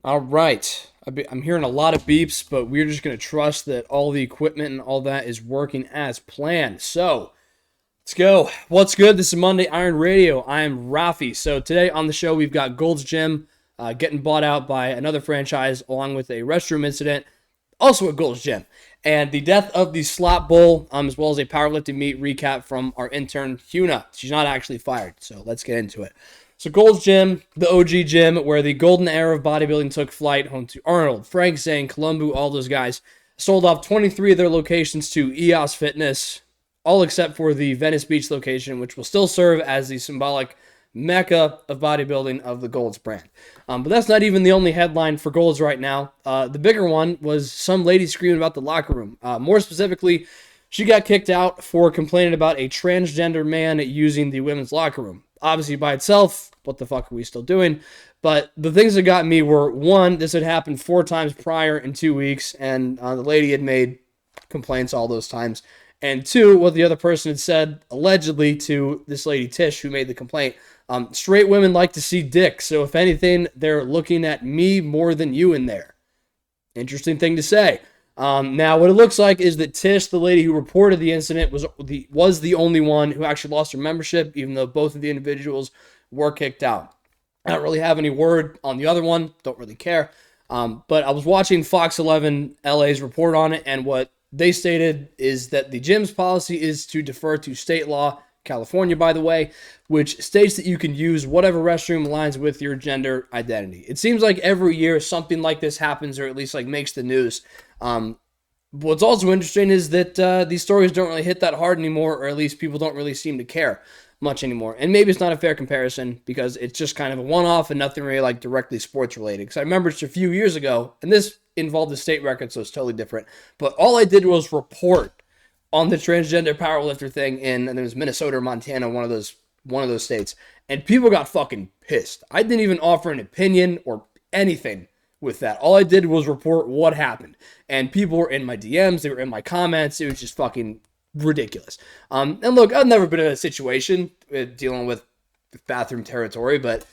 All right. I'm hearing a lot of beeps, but we're just going to trust that all the equipment and all that is working as planned. So let's go. What's good? This is Monday Iron Radio. I am Rafi. So today on the show, we've got Gold's Gym getting bought out by another franchise, along with a restroom incident, also at Gold's Gym, and the death of the Slop Bowl, as well as a powerlifting meet recap from our intern, Hyuna. She's not actually fired, so let's get into it. So Gold's Gym, the OG gym, where the golden era of bodybuilding took flight, home to Arnold, Frank Zane, Columbu, all those guys, sold off 23 of their locations to EOS Fitness, all except for the Venice Beach location, which will still serve as the symbolic mecca of bodybuilding of the Gold's brand. But that's not even the only headline for Gold's right now. The bigger one was some lady screaming about the locker room. More specifically, she got kicked out for complaining about a transgender man using the women's locker room. Obviously, by itself, what the fuck are we still doing? But the things that got me were, one, this had happened 4 times prior in 2 weeks, and the lady had made complaints all those times. And 2, what the other person had said, allegedly, to this lady Tish, who made the complaint. Straight women like to see dick, so if anything, they're looking at me more than you in there. Interesting thing to say. Now, what it looks like is that Tish, the lady who reported the incident, was the only one who actually lost her membership, even though both of the individuals were kicked out. I don't really have any word on the other one. Don't really care. But I was watching Fox 11 LA's report on it, and what they stated is that the gym's policy is to defer to state law, California, by the way, which states that you can use whatever restroom aligns with your gender identity. It seems like every year something like this happens, or at least like makes the news. What's also interesting is that these stories don't really hit that hard anymore, or at least people don't really seem to care much anymore. And maybe it's not a fair comparison because it's just kind of a one-off and nothing really like directly sports related. Because I remember just a few years ago, and this involved the state record, so it's totally different. But all I did was report on the transgender powerlifter thing in, and it was Minnesota or Montana, one of those states, and people got fucking pissed. I didn't even offer an opinion or anything with that. All I did was report what happened, and people were in my DMs, they were in my comments. It was just fucking ridiculous. And look, I've never been in a situation dealing with bathroom territory, but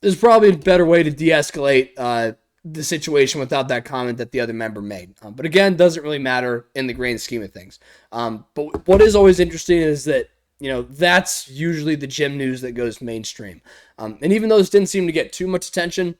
there's probably a better way to de-escalate the situation without that comment that the other member made. But again, doesn't really matter in the grand scheme of things. But what is always interesting is that, that's usually the gym news that goes mainstream. And even though this didn't seem to get too much attention,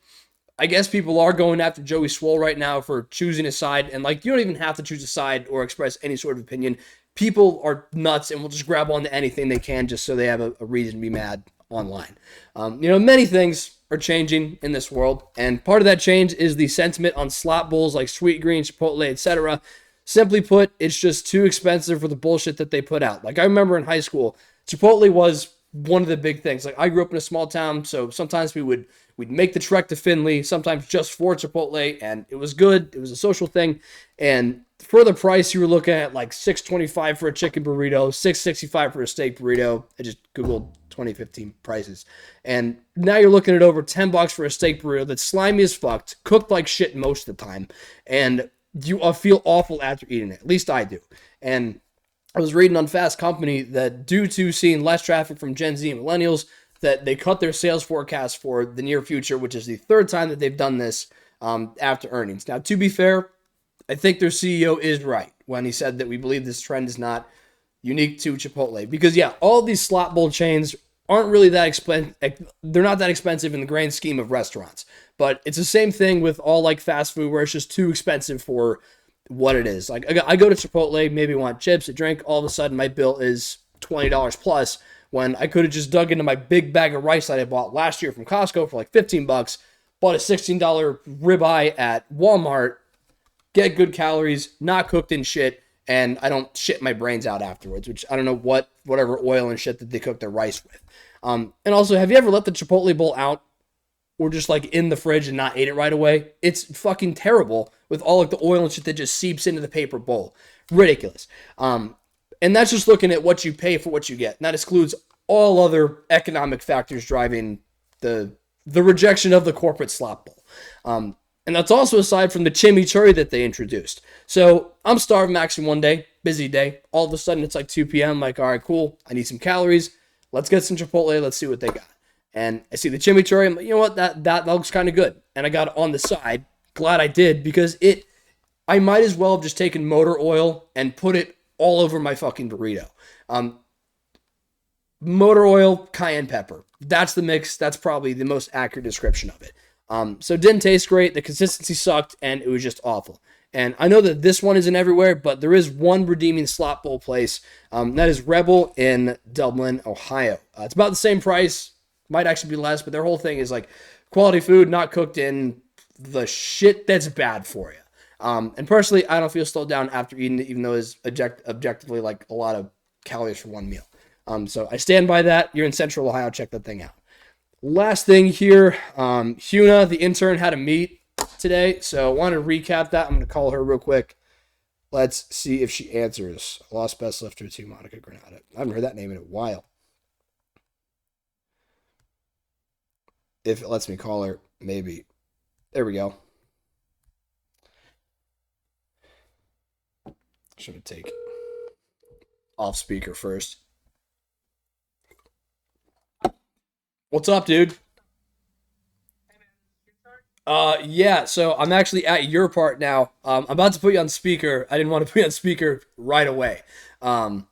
I guess people are going after Joey Swole right now for choosing a side. And you don't even have to choose a side or express any sort of opinion. People are nuts and will just grab onto anything they can just so they have a reason to be mad online. Many things are changing in this world, and part of that change is the sentiment on slot bowls like Sweet Green, Chipotle, etc. Simply put, it's just too expensive for the bullshit that they put out. I remember in high school, Chipotle was one of the big things. I grew up in a small town, so sometimes we'd make the trek to Findlay, sometimes just for Chipotle, and it was good. It was a social thing, and for the price, you were looking at $6.25 for a chicken burrito, $6.65 for a steak burrito. I just Googled 2015 prices. And now you're looking at over $10 for a steak burrito that's slimy as fucked, cooked like shit most of the time, and you feel awful after eating it. At least I do. And I was reading on Fast Company that due to seeing less traffic from Gen Z and millennials, that they cut their sales forecast for the near future, which is the 3rd time that they've done this after earnings. Now, to be fair, I think their CEO is right when he said that we believe this trend is not unique to Chipotle. Because, all these slot bowl chains aren't really that expensive. They're not that expensive in the grand scheme of restaurants. But it's the same thing with all fast food where it's just too expensive for what it is. I go to Chipotle, maybe want chips, a drink. All of a sudden, my bill is $20 plus when I could have just dug into my big bag of rice that I bought last year from Costco for $15, bought a $16 ribeye at Walmart, get good calories, not cooked in shit, and I don't shit my brains out afterwards, which I don't know whatever oil and shit that they cook their rice with. And also, have you ever let the Chipotle bowl out or just in the fridge and not ate it right away? It's fucking terrible with all the oil and shit that just seeps into the paper bowl. Ridiculous. And that's just looking at what you pay for what you get. And that excludes all other economic factors driving the rejection of the corporate slop bowl. And that's also aside from the chimichurri that they introduced. So I'm starving maxing one day, busy day. All of a sudden it's 2 p.m. All right, cool. I need some calories. Let's get some Chipotle. Let's see what they got. And I see the chimichurri. I'm like, you know what? That looks kind of good. And I got it on the side. Glad I did because I might as well have just taken motor oil and put it all over my fucking burrito. Motor oil, cayenne pepper. That's the mix. That's probably the most accurate description of it. So it didn't taste great. The consistency sucked, and it was just awful. And I know that this one isn't everywhere, but there is one redeeming slop bowl place. That is Rebel in Dublin, Ohio. It's about the same price. Might actually be less, but their whole thing is like quality food, not cooked in the shit that's bad for you. And personally, I don't feel slowed down after eating it, even though it's objectively like a lot of calories for one meal. So I stand by that. You're in Central Ohio. Check that thing out. Last thing here, Hyuna, the intern, had a meet today, so I want to recap that. I'm going to call her real quick. Let's see if she answers. Lost best lifter to Monica Granada. I haven't heard that name in a while. If it lets me call her, maybe. There we go. Should have taken off speaker first. What's up, dude? Yeah, so I'm actually at your part now. I'm about to put you on speaker. I didn't want to put you on speaker right away. Um,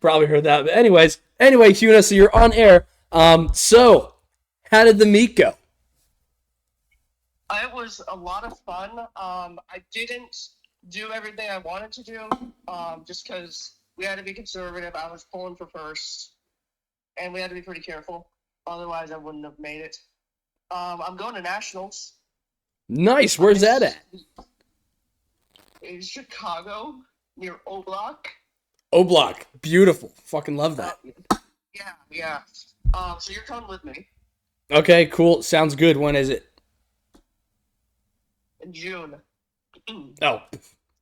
Probably heard that. But anyway, Hyuna, so you're on air. So how did the meet go? It was a lot of fun. I didn't do everything I wanted to do, just because we had to be conservative. I was pulling for first, and we had to be pretty careful. Otherwise, I wouldn't have made it. I'm going to nationals. Nice. Where's that at? In Chicago, near O Block. O Block. Beautiful. Fucking love that. Yeah. So you're coming with me Okay, cool. Sounds good. When is it? in June. Oh,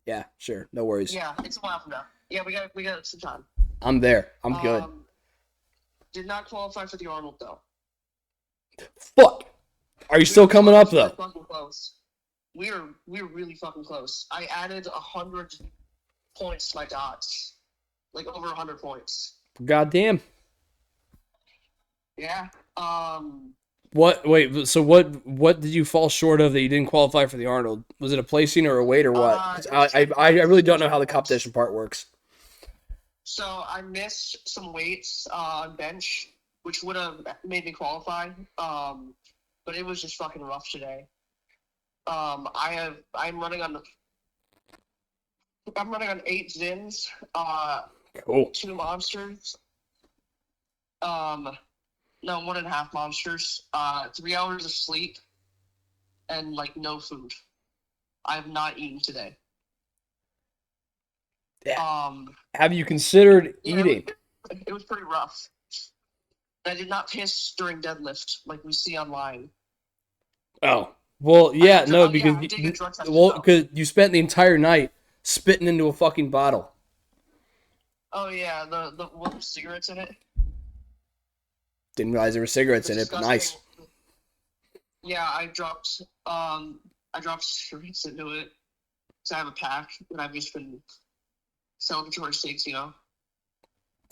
yeah, sure. No worries. Yeah, it's a while from now. Yeah, we got some time. I'm there. I'm good. Did not qualify for the Arnold though. Fuck. Are you still coming up though? Fucking close. We're really fucking close. I added 100 points to my dots, like over 100 points. Goddamn. Yeah. What? Wait. So what did you fall short of that you didn't qualify for the Arnold? Was it a placing or a weight or what? 'Cause I really don't know how the competition part works. So I missed some weights on bench, which would have made me qualify. But it was just fucking rough today. I'm running on 8 Zins, Cool. 2 monsters. No, 1.5 monsters. 3 hours of sleep, and like no food. I have not eaten today. Yeah. Have you considered eating? It was pretty rough. I did not piss during deadlift like we see online. Oh. Well, yeah, no, because I did get drug tested, because you spent the entire night spitting into a fucking bottle. Oh yeah, the with cigarettes in it. Didn't realize there were cigarettes in it, but nice. Yeah, I dropped cigarettes into it. So I have a pack, and I've just been celebratory steaks, you know.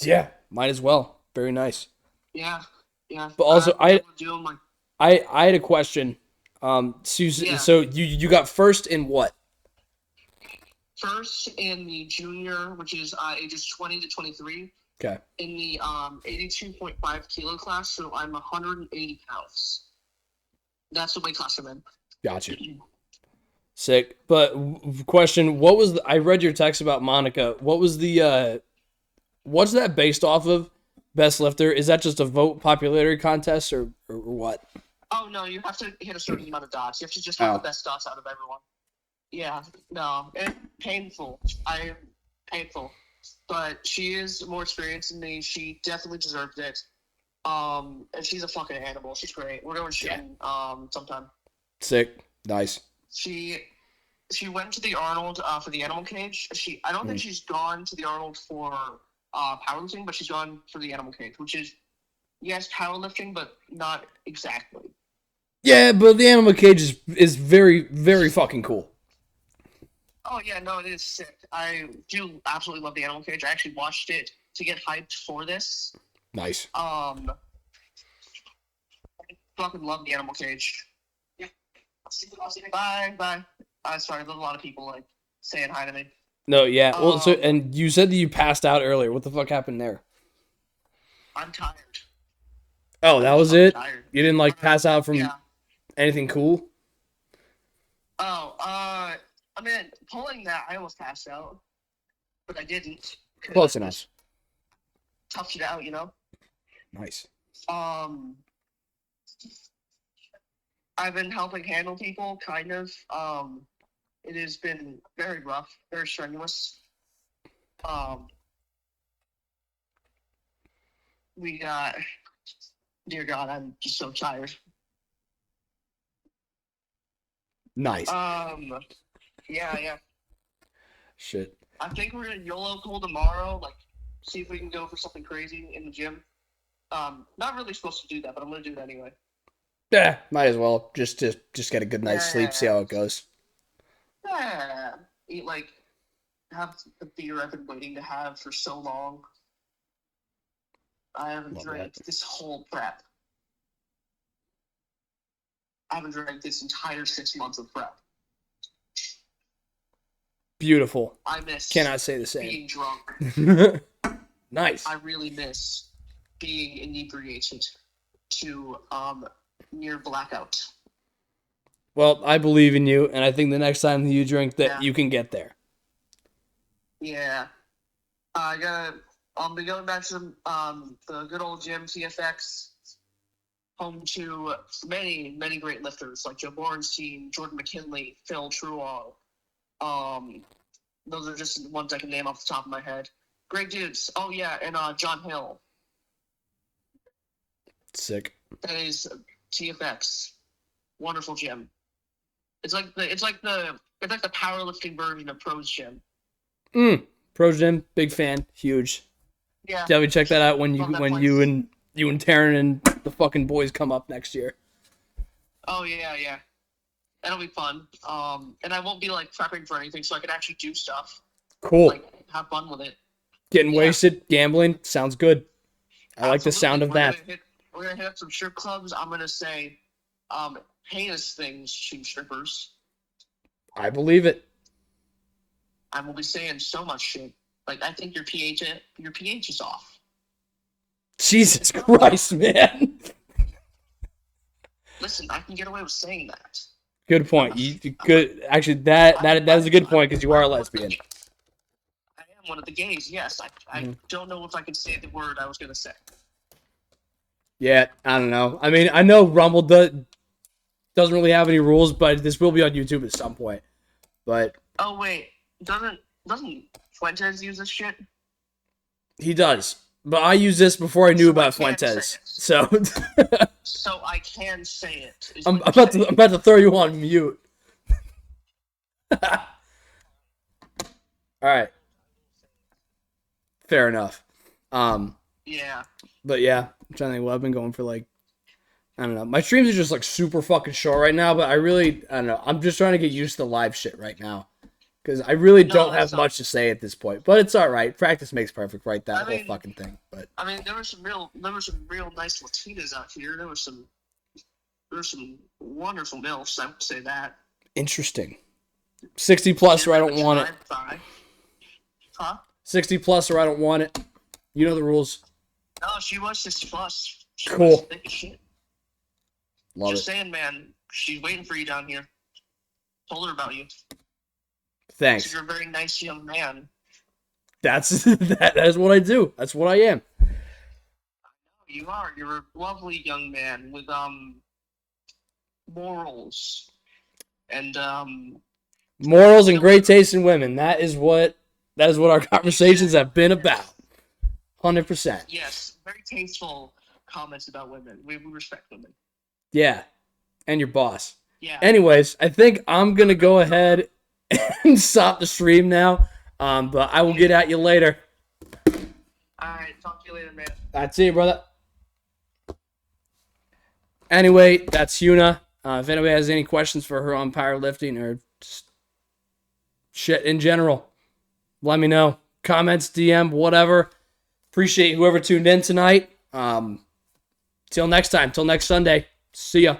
Yeah, might as well. Very nice. Yeah. But also, I I had a question. So you got first in what? First in the junior, which is ages 20 to 23. Okay. In the 82.5 kilo class, so I'm 180 pounds. That's the weight class I'm in. Gotcha. Sick. But question, what was I read your text about Monica. What was the what's that based off of? Best lifter? Is that just a vote popularity contest or what? Oh no, you have to hit a certain amount of dots. You have to just have the best dots out of everyone. Yeah, no, it's painful. Painful. But she is more experienced than me. She definitely deserved it. And she's a fucking animal. She's great. We're going shooting sometime. Sick. Nice. She went to the Arnold for the animal cage. I don't think she's gone to the Arnold for powerlifting, but she's gone for the animal cage, which is yes, powerlifting, but not exactly. Yeah, but the animal cage is very, very fucking cool. Oh yeah, no, it is sick. I do absolutely love the Animal Cage. I actually watched it to get hyped for this. Nice. I fucking love the Animal Cage. Yeah. Bye, bye. Sorry, there's a lot of people like saying hi to me. No, yeah. Well, so and you said that you passed out earlier. What the fuck happened there? I'm tired. Oh, that was it? Tired. You didn't like pass out from Yeah. anything cool? Oh, I mean, pulling that, I almost passed out, but I didn't. Close enough. Toughed it out, you know. Nice. I've been helping handle people, kind of. It has been very rough, very strenuous. We got, dear God, I'm just so tired. Nice. Yeah. Shit. I think we're gonna YOLO call tomorrow, like, see if we can go for something crazy in the gym. Not really supposed to do that, but I'm gonna do it anyway. Yeah, might as well. Just get a good night's sleep, see how it goes. Yeah. Eat, like, have the beer I've been waiting to have for so long. I haven't drank this whole prep. I haven't drank this entire 6 months of prep. Beautiful. I miss Cannot say the same. being drunk. Nice. I really miss being inebriated to near blackout. Well, I believe in you, and I think the next time that you drink that you can get there. Yeah. I'll be going back to the good old gym, TFX, home to many, many great lifters like Joe Borenstein, Jordan McKinley, Phil Truong. Those are just ones I can name off the top of my head. Great dudes. Oh yeah, and John Hill. Sick. That is TFX. Wonderful gym. It's like the powerlifting version of Pro's Gym. Pro's Gym, big fan, huge. Yeah. Definitely check that out when you and Taryn and the fucking boys come up next year. Oh yeah. That'll be fun. And I won't be like prepping for anything, so I can actually do stuff. Cool. Like have fun with it. Getting wasted, gambling, sounds good. I like the sound of that. We're gonna hit up some strip clubs. I'm gonna say heinous things to strippers. I believe it. I will be saying so much shit. Like, I think your pH is off. Jesus Christ, man. Listen, I can get away with saying that. Good point. Good. Actually, that is a good point because you are a lesbian. I am one of the gays. Yes, I don't know if I can say the word I was gonna say. Yeah, I don't know. I mean, I know Rumble doesn't really have any rules, but this will be on YouTube at some point. But oh wait, doesn't Fuentes use this shit? He does, but I used this before I knew about Fuentes. So I can say it. I'm about to throw you on mute. All right, fair enough. Yeah. But yeah, I'm trying to think what I've been going for, like, I don't know. My streams are just like super fucking short right now, but I don't know. I'm just trying to get used to live shit right now. Because I really don't have much to say at this point. But it's alright. Practice makes perfect, right? That whole fucking thing. But I mean, there were some real nice Latinas out here. There were some wonderful MILFs, I would say that. Interesting. 60 plus or I don't want it. Huh? 60 plus or I don't want it. You know the rules. No, she was 60 plus. Cool. Thick as shit. Love Just it. saying, man. She's waiting for you down here. Told her about you. Thanks. So you're a very nice young man. That is what I do. That's what I am. You are. You're a lovely young man with morals and morals and great taste in women. That is what our conversations have been about. 100%. Yes, very tasteful comments about women. We respect women. Yeah, and your boss. Yeah. Anyways, I think I'm gonna go ahead and stop the stream now. But I will get at you later. Alright, talk to you later, man. Alright, see you, brother. Anyway, that's Hyuna. If anybody has any questions for her on powerlifting or just shit in general. Let me know. Comments, DM, whatever. Appreciate whoever tuned in tonight. Till next time, till next Sunday. See ya.